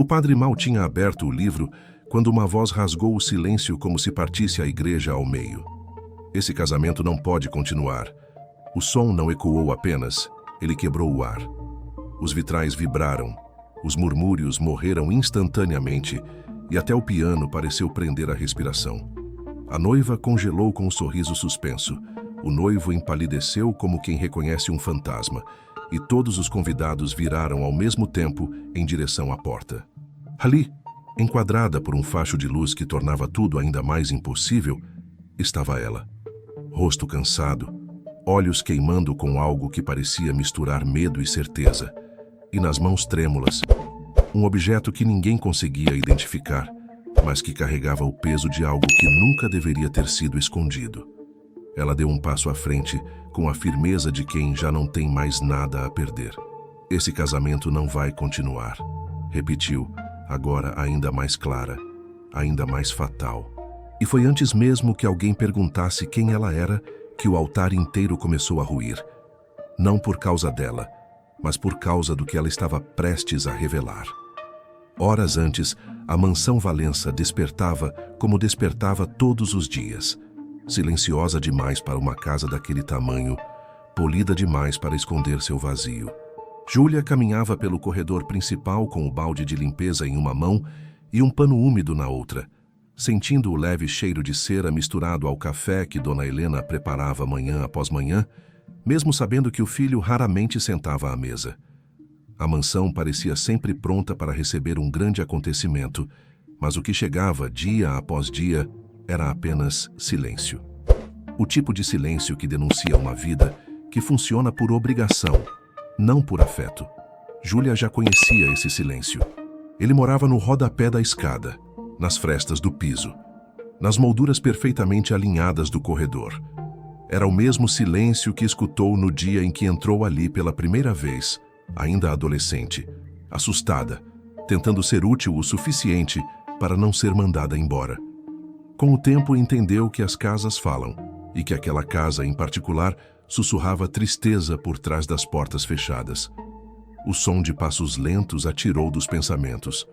O padre mal tinha aberto o livro quando uma voz rasgou o silêncio como se partisse a igreja ao meio. Esse casamento não pode continuar. O som não ecoou apenas, ele quebrou o ar. Os vitrais vibraram, os murmúrios morreram instantaneamente e até o piano pareceu prender a respiração. A noiva congelou com um sorriso suspenso. O noivo empalideceu como quem reconhece um fantasma, e todos os convidados viraram ao mesmo tempo em direção à porta. Ali, enquadrada por um facho de luz que tornava tudo ainda mais impossível, estava ela. Rosto cansado, olhos queimando com algo que parecia misturar medo e certeza, e nas mãos trêmulas, um objeto que ninguém conseguia identificar, mas que carregava o peso de algo que nunca deveria ter sido escondido. Ela deu um passo à frente, com a firmeza de quem já não tem mais nada a perder. Esse casamento não vai continuar, repetiu, agora ainda mais clara, ainda mais fatal. E foi antes mesmo que alguém perguntasse quem ela era que o altar inteiro começou a ruir. Não por causa dela, mas por causa do que ela estava prestes a revelar. Horas antes, a mansão Valença despertava como despertava todos os dias. Silenciosa demais para uma casa daquele tamanho, polida demais para esconder seu vazio. Júlia caminhava pelo corredor principal com o balde de limpeza em uma mão e um pano úmido na outra, sentindo o leve cheiro de cera misturado ao café que Dona Helena preparava manhã após manhã, mesmo sabendo que o filho raramente sentava à mesa. A mansão parecia sempre pronta para receber um grande acontecimento, mas o que chegava dia após dia era apenas silêncio. O tipo de silêncio que denuncia uma vida que funciona por obrigação, não por afeto. Júlia já conhecia esse silêncio. Ele morava no rodapé da escada, nas frestas do piso, nas molduras perfeitamente alinhadas do corredor. Era o mesmo silêncio que escutou no dia em que entrou ali pela primeira vez, ainda adolescente, assustada, tentando ser útil o suficiente para não ser mandada embora. Com o tempo entendeu que as casas falam, e que aquela casa em particular sussurrava tristeza por trás das portas fechadas. O som de passos lentos a tirou dos pensamentos.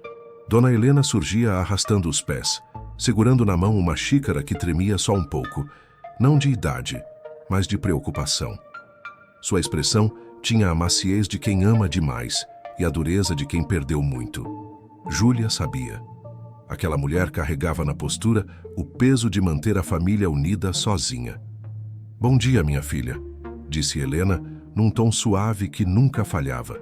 Dona Helena surgia arrastando os pés, segurando na mão uma xícara que tremia só um pouco, não de idade, mas de preocupação. Sua expressão tinha a maciez de quem ama demais e a dureza de quem perdeu muito. Júlia sabia. Aquela mulher carregava na postura o peso de manter a família unida sozinha. "Bom dia, minha filha", disse Helena, num tom suave que nunca falhava.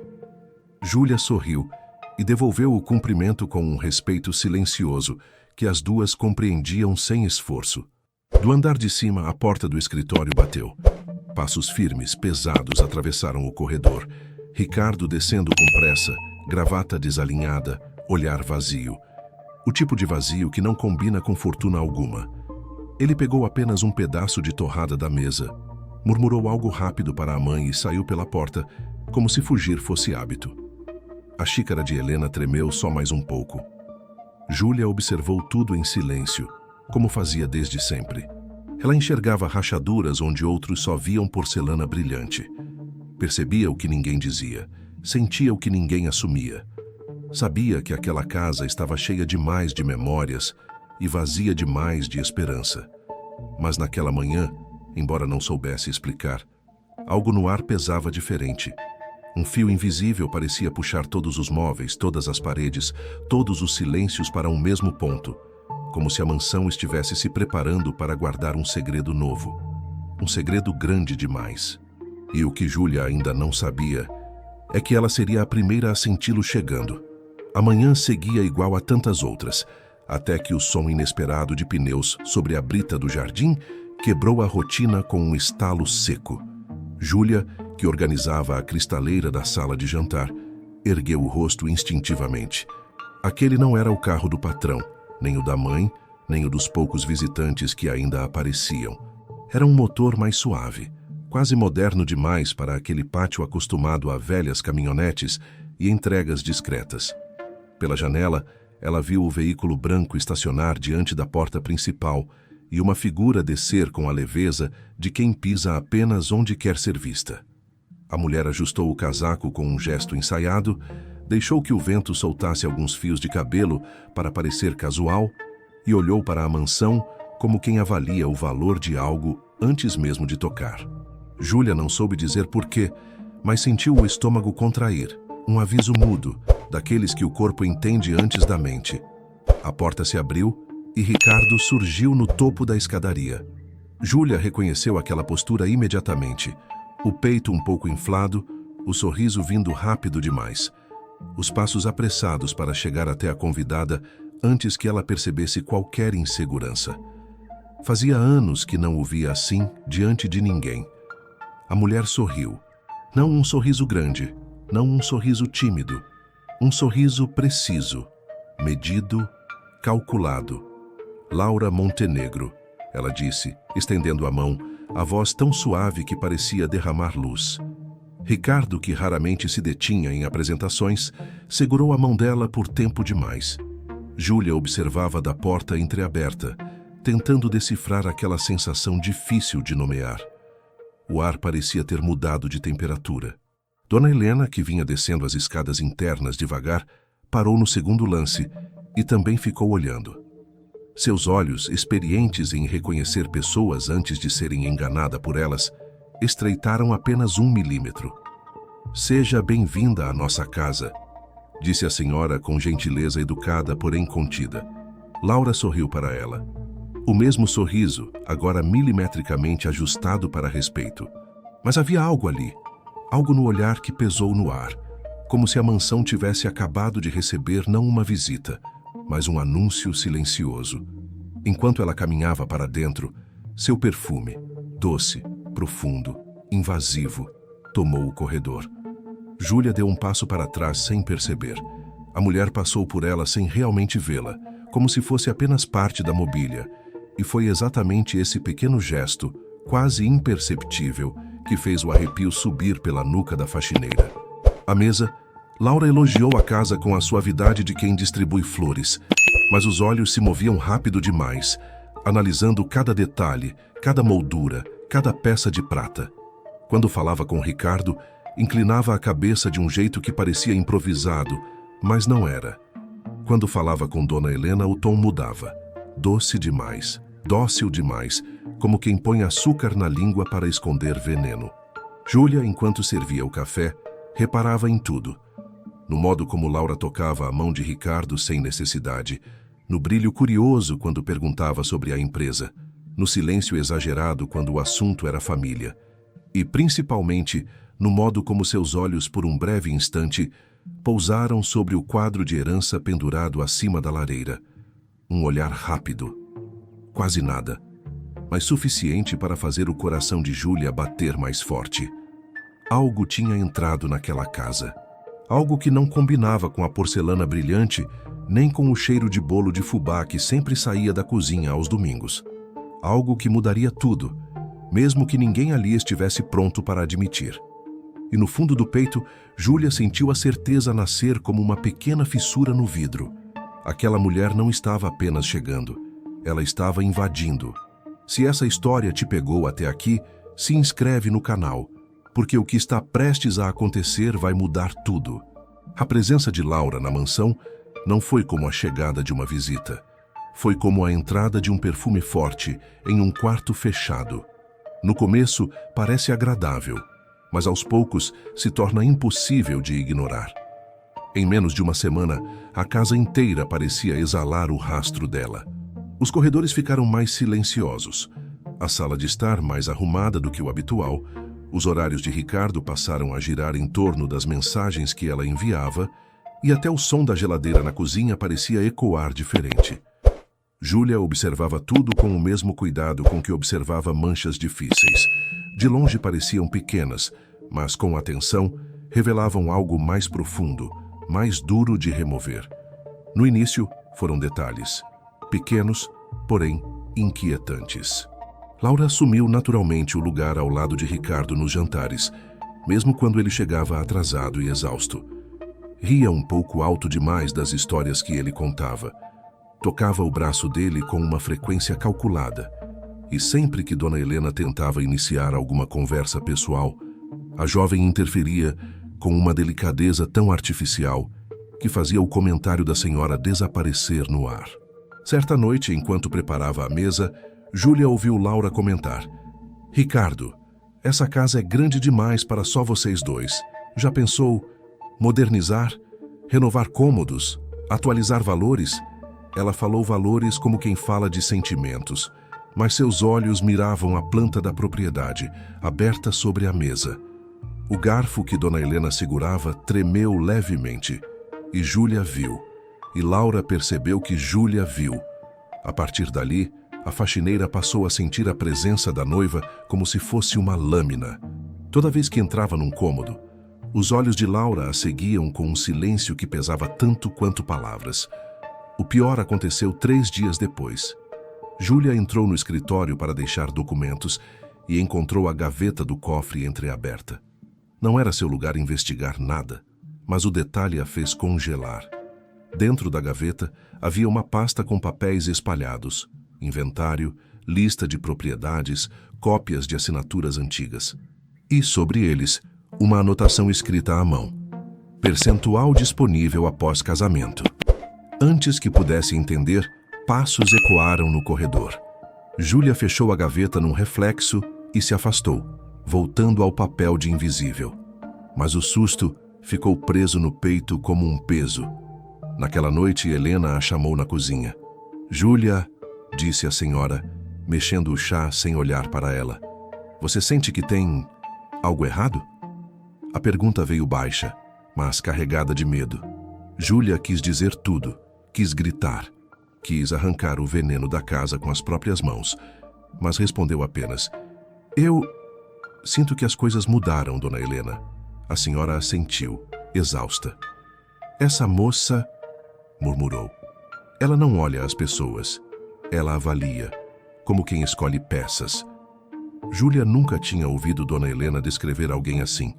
Júlia sorriu e devolveu o cumprimento com um respeito silencioso que as duas compreendiam sem esforço. Do andar de cima, a porta do escritório bateu. Passos firmes, pesados, atravessaram o corredor. Ricardo descendo com pressa, gravata desalinhada, olhar vazio. O tipo de vazio que não combina com fortuna alguma. Ele pegou apenas um pedaço de torrada da mesa, murmurou algo rápido para a mãe e saiu pela porta, como se fugir fosse hábito. A xícara de Helena tremeu só mais um pouco. Júlia observou tudo em silêncio, como fazia desde sempre. Ela enxergava rachaduras onde outros só viam porcelana brilhante. Percebia o que ninguém dizia, sentia o que ninguém assumia. Sabia que aquela casa estava cheia demais de memórias e vazia demais de esperança. Mas naquela manhã, embora não soubesse explicar, algo no ar pesava diferente. Um fio invisível parecia puxar todos os móveis, todas as paredes, todos os silêncios para um mesmo ponto, como se a mansão estivesse se preparando para guardar um segredo novo. Um segredo grande demais. E o que Júlia ainda não sabia é que ela seria a primeira a senti-lo chegando. A manhã seguia igual a tantas outras, até que o som inesperado de pneus sobre a brita do jardim quebrou a rotina com um estalo seco. Júlia, que organizava a cristaleira da sala de jantar, ergueu o rosto instintivamente. Aquele não era o carro do patrão, nem o da mãe, nem o dos poucos visitantes que ainda apareciam. Era um motor mais suave, quase moderno demais para aquele pátio acostumado a velhas caminhonetes e entregas discretas. Pela janela, ela viu o veículo branco estacionar diante da porta principal e uma figura descer com a leveza de quem pisa apenas onde quer ser vista. A mulher ajustou o casaco com um gesto ensaiado, deixou que o vento soltasse alguns fios de cabelo para parecer casual e olhou para a mansão como quem avalia o valor de algo antes mesmo de tocar. Júlia não soube dizer porquê, mas sentiu o estômago contrair, um aviso mudo, daqueles que o corpo entende antes da mente. A porta se abriu e Ricardo surgiu no topo da escadaria. Júlia reconheceu aquela postura imediatamente, o peito um pouco inflado, o sorriso vindo rápido demais. Os passos apressados para chegar até a convidada antes que ela percebesse qualquer insegurança. Fazia anos que não o via assim diante de ninguém. A mulher sorriu. Não um sorriso grande, não um sorriso tímido. Um sorriso preciso, medido, calculado. Laura Montenegro, ela disse, estendendo a mão, a voz tão suave que parecia derramar luz. Ricardo, que raramente se detinha em apresentações, segurou a mão dela por tempo demais. Júlia observava da porta entreaberta, tentando decifrar aquela sensação difícil de nomear. O ar parecia ter mudado de temperatura. Dona Helena, que vinha descendo as escadas internas devagar, parou no segundo lance e também ficou olhando. Seus olhos, experientes em reconhecer pessoas antes de serem enganada por elas, estreitaram apenas 1 milímetro. "Seja bem-vinda à nossa casa", disse a senhora com gentileza educada, porém contida. Laura sorriu para ela. O mesmo sorriso, agora milimetricamente ajustado para respeito. Mas havia algo ali, algo no olhar que pesou no ar, como se a mansão tivesse acabado de receber não uma visita, mas um anúncio silencioso. Enquanto ela caminhava para dentro, seu perfume, doce, profundo, invasivo, tomou o corredor. Júlia deu um passo para trás sem perceber. A mulher passou por ela sem realmente vê-la, como se fosse apenas parte da mobília, e foi exatamente esse pequeno gesto, quase imperceptível, que fez o arrepio subir pela nuca da faxineira. À mesa, Laura elogiou a casa com a suavidade de quem distribui flores, mas os olhos se moviam rápido demais, analisando cada detalhe, cada moldura, cada peça de prata. Quando falava com Ricardo, inclinava a cabeça de um jeito que parecia improvisado, mas não era. Quando falava com Dona Helena, o tom mudava. Doce demais, dócil demais, como quem põe açúcar na língua para esconder veneno. Júlia, enquanto servia o café, reparava em tudo. No modo como Laura tocava a mão de Ricardo sem necessidade, no brilho curioso quando perguntava sobre a empresa, no silêncio exagerado quando o assunto era família, e principalmente no modo como seus olhos, por um breve instante, pousaram sobre o quadro de herança pendurado acima da lareira. Um olhar rápido, quase nada, mas suficiente para fazer o coração de Júlia bater mais forte. Algo tinha entrado naquela casa. Algo que não combinava com a porcelana brilhante, nem com o cheiro de bolo de fubá que sempre saía da cozinha aos domingos. Algo que mudaria tudo, mesmo que ninguém ali estivesse pronto para admitir. E no fundo do peito, Júlia sentiu a certeza nascer como uma pequena fissura no vidro. Aquela mulher não estava apenas chegando, ela estava invadindo. Se essa história te pegou até aqui, se inscreve no canal, porque o que está prestes a acontecer vai mudar tudo. A presença de Laura na mansão não foi como a chegada de uma visita. Foi como a entrada de um perfume forte em um quarto fechado. No começo, parece agradável, mas aos poucos se torna impossível de ignorar. Em menos de uma semana, a casa inteira parecia exalar o rastro dela. Os corredores ficaram mais silenciosos, a sala de estar mais arrumada do que o habitual, os horários de Ricardo passaram a girar em torno das mensagens que ela enviava e até o som da geladeira na cozinha parecia ecoar diferente. Júlia observava tudo com o mesmo cuidado com que observava manchas difíceis. De longe pareciam pequenas, mas com atenção revelavam algo mais profundo, mais duro de remover. No início, foram detalhes, pequenos, porém inquietantes. Laura assumiu naturalmente o lugar ao lado de Ricardo nos jantares, mesmo quando ele chegava atrasado e exausto. Ria um pouco alto demais das histórias que ele contava. Tocava o braço dele com uma frequência calculada. E sempre que Dona Helena tentava iniciar alguma conversa pessoal, a jovem interferia, com uma delicadeza tão artificial que fazia o comentário da senhora desaparecer no ar. Certa noite, enquanto preparava a mesa, Júlia ouviu Laura comentar: "Ricardo, essa casa é grande demais para só vocês dois. Já pensou modernizar, renovar cômodos, atualizar valores?" Ela falou valores como quem fala de sentimentos, mas seus olhos miravam a planta da propriedade, aberta sobre a mesa. O garfo que Dona Helena segurava tremeu levemente, e Júlia viu. E Laura percebeu que Júlia viu. A partir dali, a faxineira passou a sentir a presença da noiva como se fosse uma lâmina. Toda vez que entrava num cômodo, os olhos de Laura a seguiam com um silêncio que pesava tanto quanto palavras. O pior aconteceu 3 dias depois. Júlia entrou no escritório para deixar documentos e encontrou a gaveta do cofre entreaberta. Não era seu lugar investigar nada, mas o detalhe a fez congelar. Dentro da gaveta havia uma pasta com papéis espalhados, inventário, lista de propriedades, cópias de assinaturas antigas. E sobre eles, uma anotação escrita à mão: percentual disponível após casamento. Antes que pudesse entender, passos ecoaram no corredor. Júlia fechou a gaveta num reflexo e se afastou, voltando ao papel de invisível. Mas o susto ficou preso no peito como um peso. Naquela noite, Helena a chamou na cozinha. "Júlia", disse a senhora, mexendo o chá sem olhar para ela, "você sente que tem algo errado?" A pergunta veio baixa, mas carregada de medo. Júlia quis dizer tudo, quis gritar, quis arrancar o veneno da casa com as próprias mãos, mas respondeu apenas: "Eu sinto que as coisas mudaram, Dona Helena." A senhora assentiu, exausta. "Essa moça", murmurou, "ela não olha as pessoas, ela avalia, como quem escolhe peças." Júlia nunca tinha ouvido Dona Helena descrever alguém assim,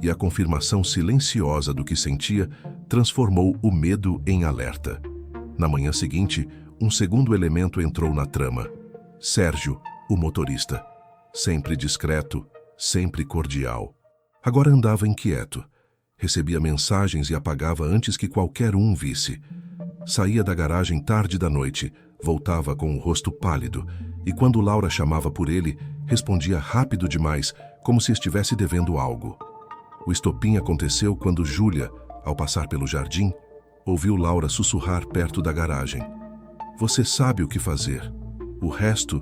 e a confirmação silenciosa do que sentia transformou o medo em alerta. Na manhã seguinte, um segundo elemento entrou na trama: Sérgio, o motorista. Sempre discreto, sempre cordial. Agora andava inquieto. Recebia mensagens e apagava antes que qualquer um visse. Saía da garagem tarde da noite, voltava com o rosto pálido, e quando Laura chamava por ele, respondia rápido demais, como se estivesse devendo algo. O estopim aconteceu quando Júlia, ao passar pelo jardim, ouviu Laura sussurrar perto da garagem: "Você sabe o que fazer. O resto,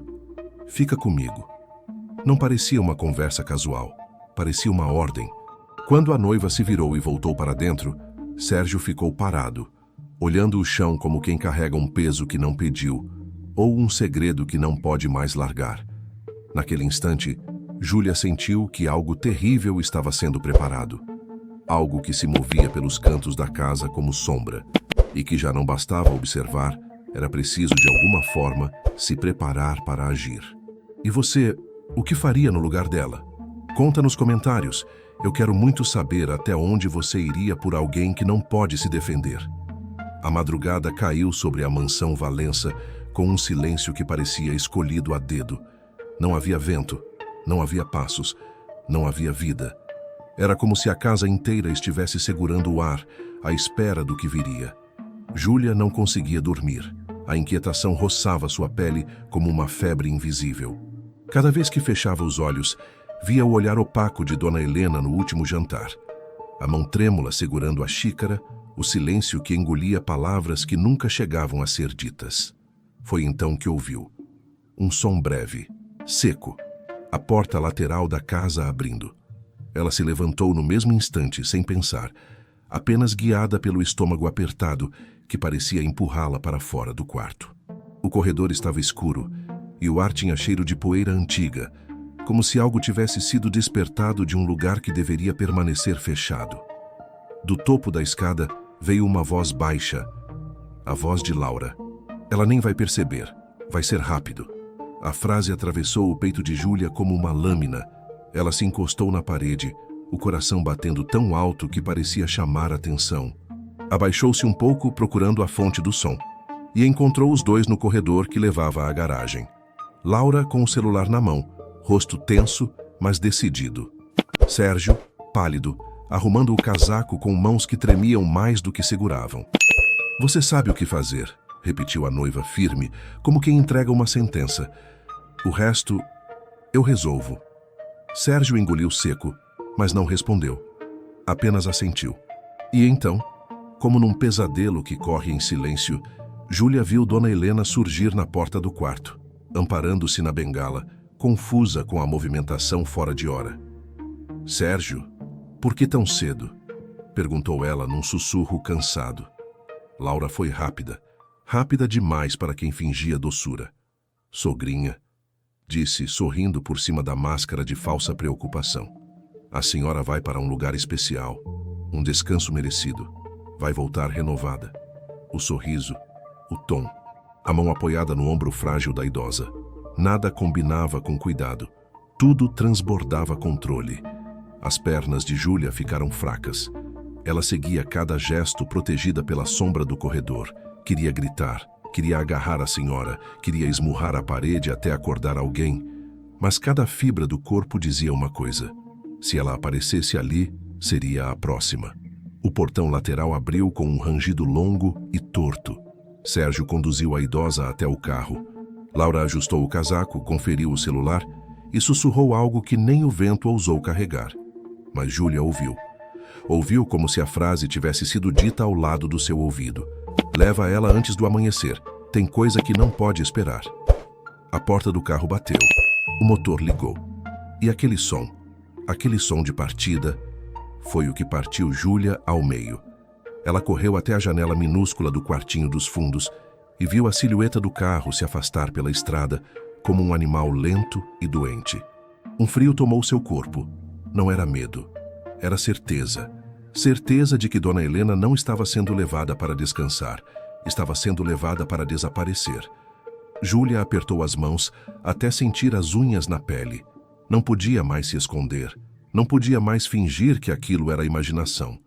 fica comigo." Não parecia uma conversa casual, parecia uma ordem. Quando a noiva se virou e voltou para dentro, Sérgio ficou parado, olhando o chão como quem carrega um peso que não pediu, ou um segredo que não pode mais largar. Naquele instante, Júlia sentiu que algo terrível estava sendo preparado. Algo que se movia pelos cantos da casa como sombra, e que já não bastava observar, era preciso de alguma forma se preparar para agir. E você, o que faria no lugar dela? Conta nos comentários. Eu quero muito saber até onde você iria por alguém que não pode se defender. A madrugada caiu sobre a mansão Valença com um silêncio que parecia escolhido a dedo. Não havia vento, não havia passos, não havia vida. Era como se a casa inteira estivesse segurando o ar, à espera do que viria. Júlia não conseguia dormir. A inquietação roçava sua pele como uma febre invisível. Cada vez que fechava os olhos, via o olhar opaco de Dona Helena no último jantar. A mão trêmula segurando a xícara, o silêncio que engolia palavras que nunca chegavam a ser ditas. Foi então que ouviu. Um som breve, seco, a porta lateral da casa abrindo. Ela se levantou no mesmo instante, sem pensar, apenas guiada pelo estômago apertado que parecia empurrá-la para fora do quarto. O corredor estava escuro e o ar tinha cheiro de poeira antiga, como se algo tivesse sido despertado de um lugar que deveria permanecer fechado. Do topo da escada veio uma voz baixa, a voz de Laura. Ela nem vai perceber, vai ser rápido. A frase atravessou o peito de Júlia como uma lâmina. Ela se encostou na parede, o coração batendo tão alto que parecia chamar a atenção. Abaixou-se um pouco procurando a fonte do som e encontrou os dois no corredor que levava à garagem. Laura com o celular na mão, rosto tenso, mas decidido. Sérgio, pálido, arrumando o casaco com mãos que tremiam mais do que seguravam. Você sabe o que fazer, repetiu a noiva firme, como quem entrega uma sentença. O resto, eu resolvo. Sérgio engoliu seco, mas não respondeu. Apenas assentiu. E então, como num pesadelo que corre em silêncio, Júlia viu Dona Helena surgir na porta do quarto, amparando-se na bengala, confusa com a movimentação fora de hora. Sérgio, por que tão cedo? Perguntou ela num sussurro cansado. Laura foi rápida, rápida demais para quem fingia doçura. Sogrinha, disse, sorrindo por cima da máscara de falsa preocupação. A senhora vai para um lugar especial, um descanso merecido. Vai voltar renovada. O sorriso, o tom, a mão apoiada no ombro frágil da idosa. Nada combinava com cuidado. Tudo transbordava controle. As pernas de Júlia ficaram fracas. Ela seguia cada gesto protegida pela sombra do corredor. Queria gritar, queria agarrar a senhora, queria esmurrar a parede até acordar alguém. Mas cada fibra do corpo dizia uma coisa. Se ela aparecesse ali, seria a próxima. O portão lateral abriu com um rangido longo e torto. Sérgio conduziu a idosa até o carro. Laura ajustou o casaco, conferiu o celular e sussurrou algo que nem o vento ousou carregar. Mas Júlia ouviu. Ouviu como se a frase tivesse sido dita ao lado do seu ouvido. Leva ela antes do amanhecer. Tem coisa que não pode esperar. A porta do carro bateu. O motor ligou. E aquele som de partida, foi o que partiu Júlia ao meio. Ela correu até a janela minúscula do quartinho dos fundos e viu a silhueta do carro se afastar pela estrada como um animal lento e doente. Um frio tomou seu corpo. Não era medo. Era certeza. Certeza de que Dona Helena não estava sendo levada para descansar. Estava sendo levada para desaparecer. Júlia apertou as mãos até sentir as unhas na pele. Não podia mais se esconder. Não podia mais fingir que aquilo era imaginação.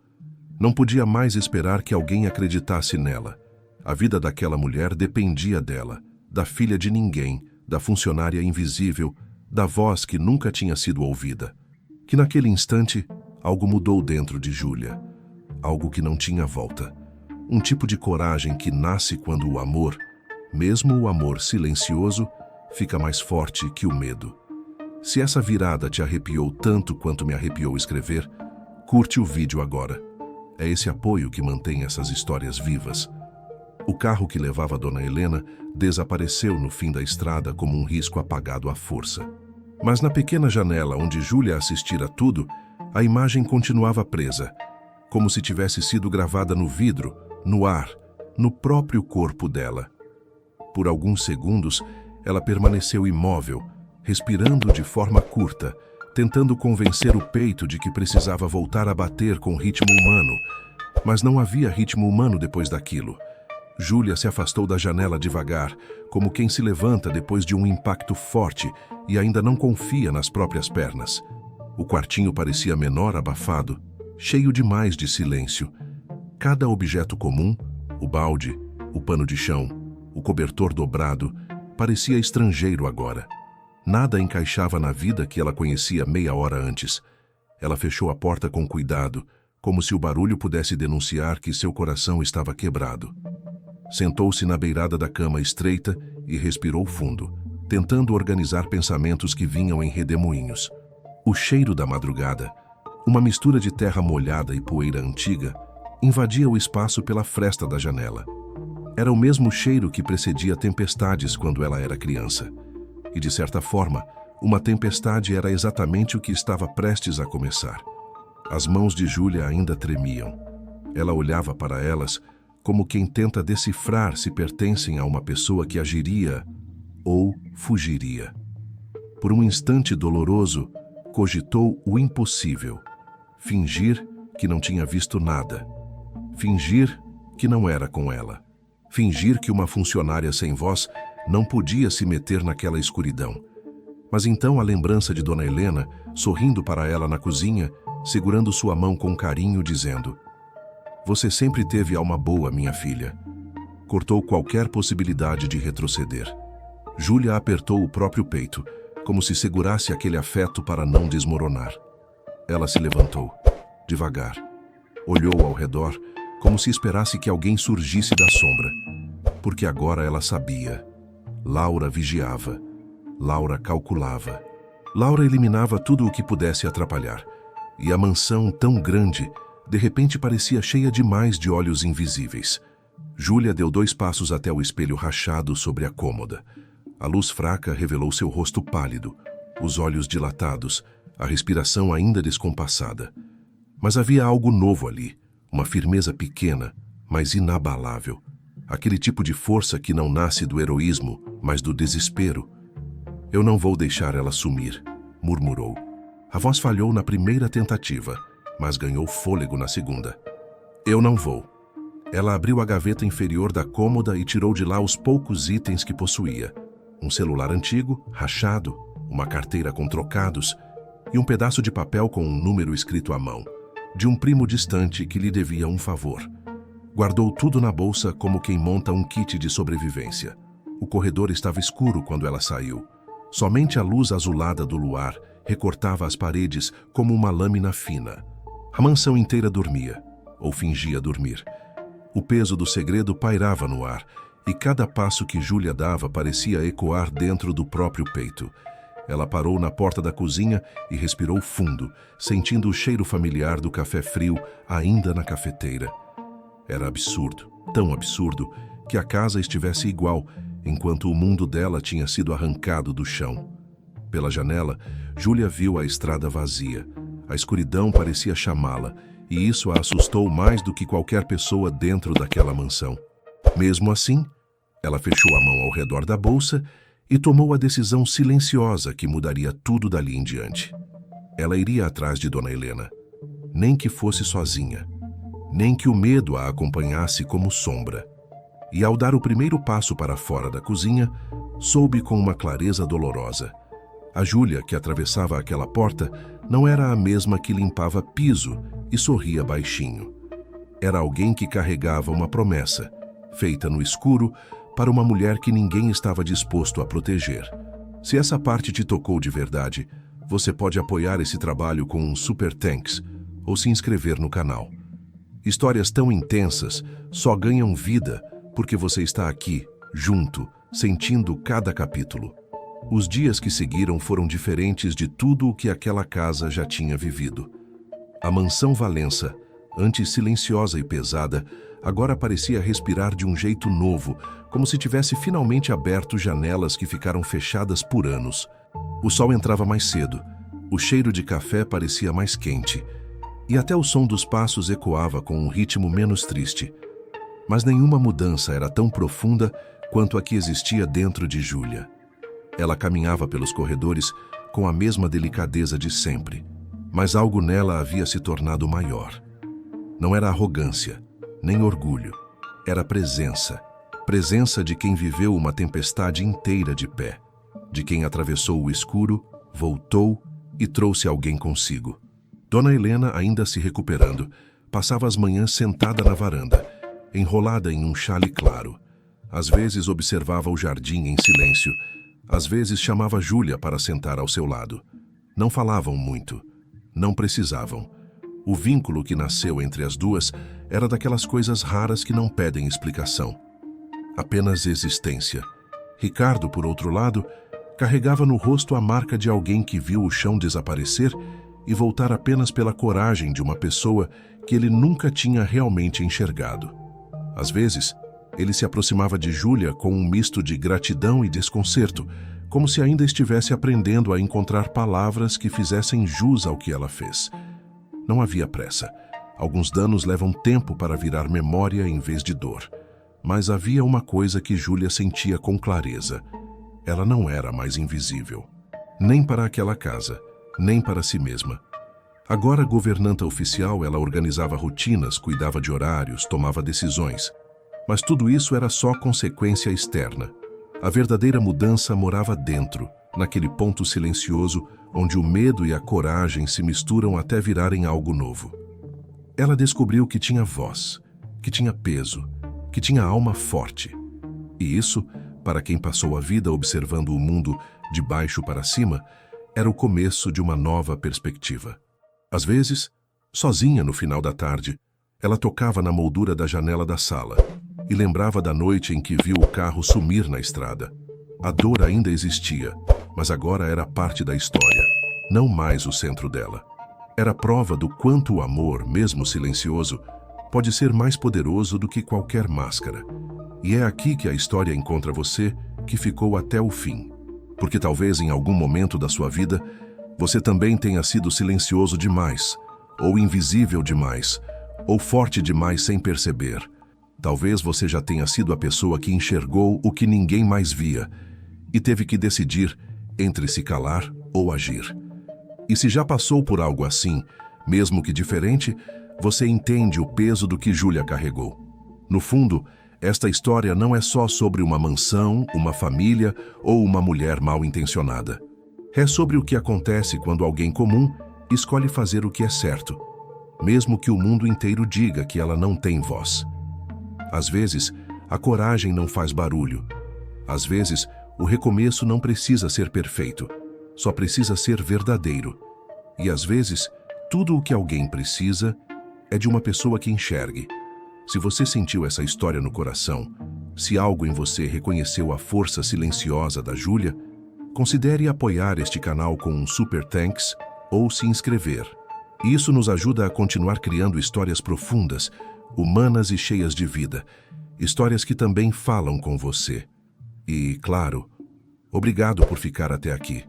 Não podia mais esperar que alguém acreditasse nela. A vida daquela mulher dependia dela, da filha de ninguém, da funcionária invisível, da voz que nunca tinha sido ouvida. Que naquele instante, algo mudou dentro de Júlia. Algo que não tinha volta. Um tipo de coragem que nasce quando o amor, mesmo o amor silencioso, fica mais forte que o medo. Se essa virada te arrepiou tanto quanto me arrepiou escrever, curte o vídeo agora. É esse apoio que mantém essas histórias vivas. O carro que levava Dona Helena desapareceu no fim da estrada como um risco apagado à força. Mas na pequena janela onde Júlia assistira tudo, a imagem continuava presa, como se tivesse sido gravada no vidro, no ar, no próprio corpo dela. Por alguns segundos, ela permaneceu imóvel, respirando de forma curta, tentando convencer o peito de que precisava voltar a bater com ritmo humano. Mas não havia ritmo humano depois daquilo. Júlia se afastou da janela devagar, como quem se levanta depois de um impacto forte e ainda não confia nas próprias pernas. O quartinho parecia menor, abafado, cheio demais de silêncio. Cada objeto comum, o balde, o pano de chão, o cobertor dobrado, parecia estrangeiro agora. Nada encaixava na vida que ela conhecia meia hora antes. Ela fechou a porta com cuidado, como se o barulho pudesse denunciar que seu coração estava quebrado. Sentou-se na beirada da cama estreita e respirou fundo, tentando organizar pensamentos que vinham em redemoinhos. O cheiro da madrugada, uma mistura de terra molhada e poeira antiga, invadia o espaço pela fresta da janela. Era o mesmo cheiro que precedia tempestades quando ela era criança. E, de certa forma, uma tempestade era exatamente o que estava prestes a começar. As mãos de Júlia ainda tremiam. Ela olhava para elas como quem tenta decifrar se pertencem a uma pessoa que agiria ou fugiria. Por um instante doloroso, cogitou o impossível. Fingir que não tinha visto nada. Fingir que não era com ela. Fingir que uma funcionária sem voz não podia se meter naquela escuridão. Mas então a lembrança de Dona Helena, sorrindo para ela na cozinha, segurando sua mão com carinho, dizendo: "Você sempre teve alma boa, minha filha." Cortou qualquer possibilidade de retroceder. Júlia apertou o próprio peito, como se segurasse aquele afeto para não desmoronar. Ela se levantou. devagar. Olhou ao redor, como se esperasse que alguém surgisse da sombra. Porque agora ela sabia. Laura vigiava. Laura calculava. Laura eliminava tudo o que pudesse atrapalhar. E a mansão, tão grande, de repente parecia cheia demais de olhos invisíveis. Júlia deu 2 passos até o espelho rachado sobre a cômoda. A luz fraca revelou seu rosto pálido, os olhos dilatados, a respiração ainda descompassada. Mas havia algo novo ali, uma firmeza pequena, mas inabalável. Aquele tipo de força que não nasce do heroísmo, mas do desespero. "Eu não vou deixar ela sumir", murmurou. A voz falhou na primeira tentativa, mas ganhou fôlego na segunda. "Eu não vou." Ela abriu a gaveta inferior da cômoda e tirou de lá os poucos itens que possuía. Um celular antigo, rachado, uma carteira com trocados e um pedaço de papel com um número escrito à mão, de um primo distante que lhe devia um favor. Guardou tudo na bolsa como quem monta um kit de sobrevivência. O corredor estava escuro quando ela saiu. Somente a luz azulada do luar recortava as paredes como uma lâmina fina. A mansão inteira dormia, ou fingia dormir. O peso do segredo pairava no ar, e cada passo que Júlia dava parecia ecoar dentro do próprio peito. Ela parou na porta da cozinha e respirou fundo, sentindo o cheiro familiar do café frio ainda na cafeteira. Era absurdo, tão absurdo, que a casa estivesse igual, enquanto o mundo dela tinha sido arrancado do chão. Pela janela, Júlia viu a estrada vazia. A escuridão parecia chamá-la, e isso a assustou mais do que qualquer pessoa dentro daquela mansão. Mesmo assim, ela fechou a mão ao redor da bolsa e tomou a decisão silenciosa que mudaria tudo dali em diante. Ela iria atrás de Dona Helena, nem que fosse sozinha, nem que o medo a acompanhasse como sombra. E ao dar o primeiro passo para fora da cozinha, soube com uma clareza dolorosa. A Júlia, que atravessava aquela porta, não era a mesma que limpava piso e sorria baixinho. Era alguém que carregava uma promessa, feita no escuro, para uma mulher que ninguém estava disposto a proteger. Se essa parte te tocou de verdade, você pode apoiar esse trabalho com um Super Thanks ou se inscrever no canal. Histórias tão intensas só ganham vida porque você está aqui, junto, sentindo cada capítulo. Os dias que seguiram foram diferentes de tudo o que aquela casa já tinha vivido. A mansão Valença, antes silenciosa e pesada, agora parecia respirar de um jeito novo, como se tivesse finalmente aberto janelas que ficaram fechadas por anos. O sol entrava mais cedo, o cheiro de café parecia mais quente, e até o som dos passos ecoava com um ritmo menos triste. Mas nenhuma mudança era tão profunda quanto a que existia dentro de Júlia. Ela caminhava pelos corredores com a mesma delicadeza de sempre, mas algo nela havia se tornado maior. Não era arrogância, nem orgulho, era presença. Presença de quem viveu uma tempestade inteira de pé, de quem atravessou o escuro, voltou e trouxe alguém consigo. Dona Helena, ainda se recuperando, passava as manhãs sentada na varanda, enrolada em um xale claro. Às vezes observava o jardim em silêncio, às vezes chamava Júlia para sentar ao seu lado. Não falavam muito, não precisavam. O vínculo que nasceu entre as duas era daquelas coisas raras que não pedem explicação. Apenas existência. Ricardo, por outro lado, carregava no rosto a marca de alguém que viu o chão desaparecer e voltar apenas pela coragem de uma pessoa que ele nunca tinha realmente enxergado. Às vezes, ele se aproximava de Júlia com um misto de gratidão e desconcerto, como se ainda estivesse aprendendo a encontrar palavras que fizessem jus ao que ela fez. Não havia pressa. Alguns danos levam tempo para virar memória em vez de dor. Mas havia uma coisa que Júlia sentia com clareza. Ela não era mais invisível. Nem para aquela casa, nem para si mesma. Agora, governanta oficial, ela organizava rotinas, cuidava de horários, tomava decisões. Mas tudo isso era só consequência externa. A verdadeira mudança morava dentro, naquele ponto silencioso onde o medo e a coragem se misturam até virarem algo novo. Ela descobriu que tinha voz, que tinha peso, que tinha alma forte. E isso, para quem passou a vida observando o mundo de baixo para cima, era o começo de uma nova perspectiva. Às vezes, Sozinha no final da tarde, ela tocava na moldura da janela da sala e lembrava da noite em que viu o carro sumir na estrada. A dor ainda existia, mas agora era parte da história, não mais o centro dela. Era prova do quanto o amor, mesmo silencioso, pode ser mais poderoso do que qualquer máscara. E é aqui que a história encontra você, que ficou até o fim. Porque talvez em algum momento da sua vida, você também tenha sido silencioso demais, ou invisível demais, ou forte demais sem perceber. Talvez você já tenha sido a pessoa que enxergou o que ninguém mais via e teve que decidir entre se calar ou agir. E se já passou por algo assim, mesmo que diferente, você entende o peso do que Júlia carregou. No fundo, esta história não é só sobre uma mansão, uma família ou uma mulher mal intencionada. É sobre o que acontece quando alguém comum escolhe fazer o que é certo, mesmo que o mundo inteiro diga que ela não tem voz. Às vezes, a coragem não faz barulho. Às vezes, o recomeço não precisa ser perfeito, só precisa ser verdadeiro. E às vezes, tudo o que alguém precisa é de uma pessoa que enxergue. Se você sentiu essa história no coração, se algo em você reconheceu a força silenciosa da Júlia, considere apoiar este canal com um Super Thanks ou se inscrever. Isso nos ajuda a continuar criando histórias profundas, humanas e cheias de vida. Histórias que também falam com você. E, claro, obrigado por ficar até aqui.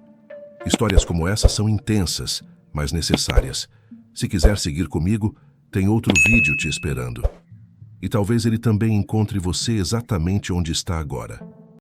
Histórias como essa são intensas, mas necessárias. Se quiser seguir comigo, tem outro vídeo te esperando. E talvez ele também encontre você exatamente onde está agora.